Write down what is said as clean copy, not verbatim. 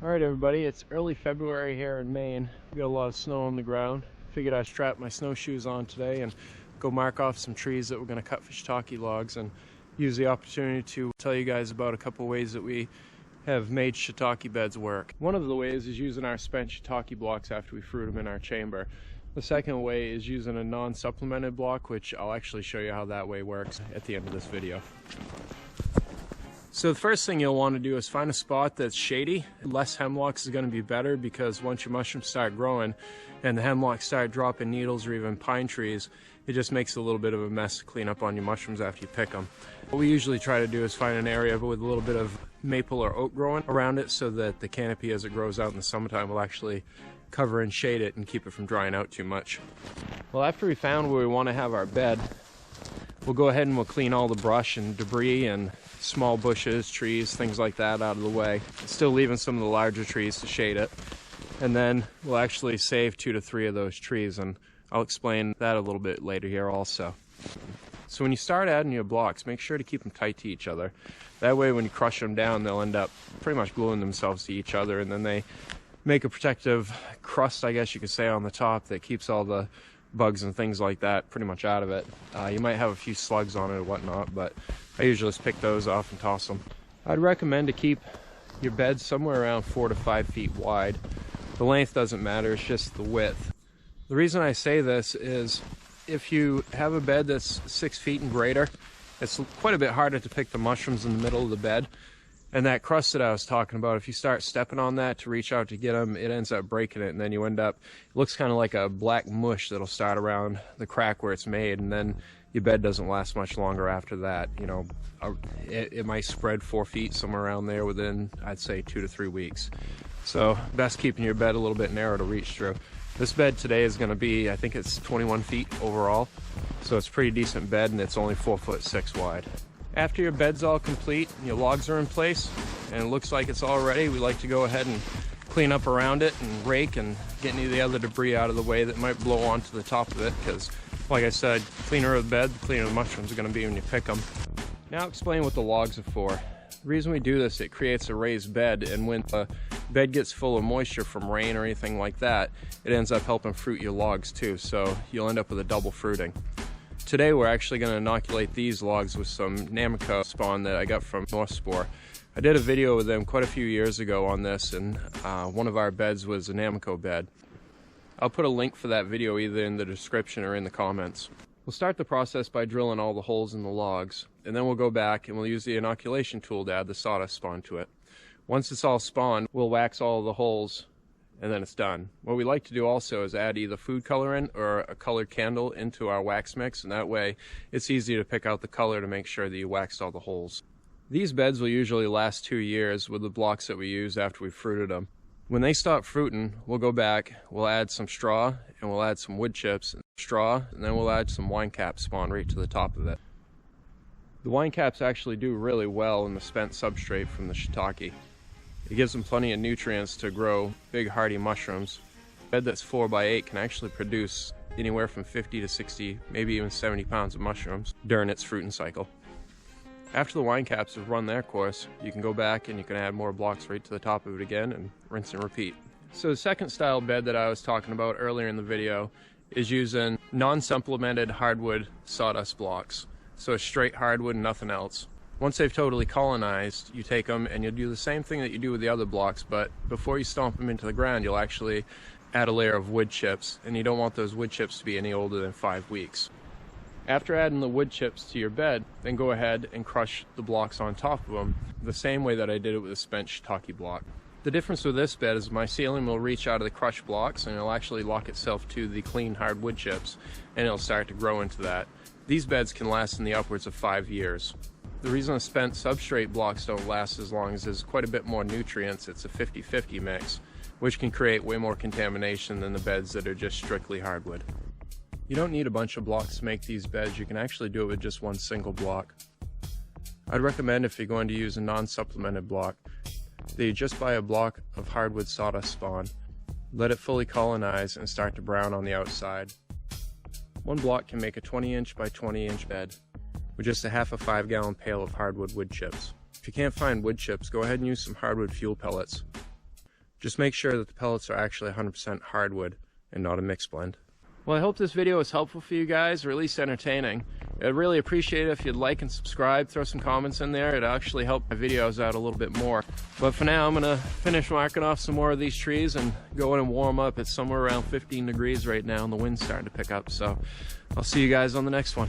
Alright everybody, it's early February here in Maine. We got a lot of snow on the ground. Figured I'd strap my snowshoes on today and go mark off some trees that we're going to cut for shiitake logs, and use the opportunity to tell you guys about a couple ways that we have made shiitake beds work. One of the ways is using our spent shiitake blocks after we fruit them in our chamber. The second way is using a non-supplemented block, which I'll actually show you how that way works at the end of this video. So the first thing you'll want to do is find a spot that's shady. Less hemlocks is going to be better, because once your mushrooms start growing and the hemlocks start dropping needles, or even pine trees, it just makes a little bit of a mess to clean up on your mushrooms after you pick them. What we usually try to do is find an area with a little bit of maple or oak growing around it, so that the canopy as it grows out in the summertime will actually cover and shade it and keep it from drying out too much. Well, after we found where we want to have our bed, we'll go ahead and we'll clean all the brush and debris and small bushes, trees, things like that out of the way, still leaving some of the larger trees to shade it. And then we'll actually save 2 to 3 of those trees, and I'll explain that a little bit later here also. So when you start adding your blocks, make sure to keep them tight to each other. That way when you crush them down, they'll end up pretty much gluing themselves to each other, and then they make a protective crust, I guess you could say, on the top that keeps all the bugs and things like that pretty much out of it. You might have a few slugs on it or whatnot, but I usually just pick those off and toss them. I'd recommend to keep your bed somewhere around 4 to 5 feet wide. The length doesn't matter, it's just the width. The reason I say this is if you have a bed that's 6 feet and greater, it's quite a bit harder to pick the mushrooms in the middle of the bed. And that crust that I was talking about, if you start stepping on that to reach out to get them, it ends up breaking it, and then you end up, it looks kind of like a black mush that'll start around the crack where it's made, and then your bed doesn't last much longer after that. You know, it might spread 4 feet, somewhere around there, within, I'd say, 2 to 3 weeks. So best keeping your bed a little bit narrow to reach through. This bed today is going to be, I think it's 21 feet overall, so it's a pretty decent bed, and it's only 4'6" wide. After your bed's all complete, your logs are in place, and it looks like it's all ready, we like to go ahead and clean up around it and rake and get any of the other debris out of the way that might blow onto the top of it, because, like I said, cleaner of the bed, the cleaner the mushrooms are going to be when you pick them. Now I'll explain what the logs are for. The reason we do this, it creates a raised bed, and when the bed gets full of moisture from rain or anything like that, it ends up helping fruit your logs too, so you'll end up with a double fruiting. Today we're actually going to inoculate these logs with some Namako spawn that I got from North Spore. I did a video with them quite a few years ago on this, and one of our beds was a Namako bed. I'll put a link for that video either in the description or in the comments. We'll start the process by drilling all the holes in the logs, and then we'll go back and we'll use the inoculation tool to add the sawdust spawn to it. Once it's all spawned, we'll wax all the holes, and then it's done. What we like to do also is add either food colorant or a colored candle into our wax mix, and that way it's easy to pick out the color to make sure that you waxed all the holes. These beds will usually last 2 years with the blocks that we use after we've fruited them. When they stop fruiting, we'll go back, we'll add some straw, and we'll add some wood chips, and then we'll add some wine cap spawn right to the top of it. The wine caps actually do really well in the spent substrate from the shiitake. It gives them plenty of nutrients to grow big hardy mushrooms. A bed that's 4 by 8 can actually produce anywhere from 50 to 60, maybe even 70 pounds of mushrooms during its fruiting cycle. After the wine caps have run their course, you can go back and you can add more blocks right to the top of it again and rinse and repeat. So the second style bed that I was talking about earlier in the video is using non-supplemented hardwood sawdust blocks. So it's straight hardwood and nothing else. Once they've totally colonized, you take them and you'll do the same thing that you do with the other blocks, but before you stomp them into the ground, you'll actually add a layer of wood chips, and you don't want those wood chips to be any older than 5 weeks. After adding the wood chips to your bed, then go ahead and crush the blocks on top of them, the same way that I did it with a spent shiitake block. The difference with this bed is my ceiling will reach out of the crushed blocks, and it'll actually lock itself to the clean hard wood chips, and it'll start to grow into that. These beds can last in the upwards of 5 years. The reason the spent substrate blocks don't last as long is there's quite a bit more nutrients. It's a 50-50 mix, which can create way more contamination than the beds that are just strictly hardwood. You don't need a bunch of blocks to make these beds. You can actually do it with just one single block. I'd recommend, if you're going to use a non-supplemented block, that you just buy a block of hardwood sawdust spawn, let it fully colonize and start to brown on the outside. One block can make a 20-inch by 20-inch bed with just a half a 5-gallon pail of hardwood wood chips. If you can't find wood chips, go ahead and use some hardwood fuel pellets. Just make sure that the pellets are actually 100% hardwood and not a mixed blend. Well, I hope this video was helpful for you guys, or at least entertaining. I'd really appreciate it if you'd like and subscribe, throw some comments in there. It'd actually help my videos out a little bit more. But for now, I'm gonna finish marking off some more of these trees and go in and warm up. It's somewhere around 15 degrees right now and the wind's starting to pick up. So I'll see you guys on the next one.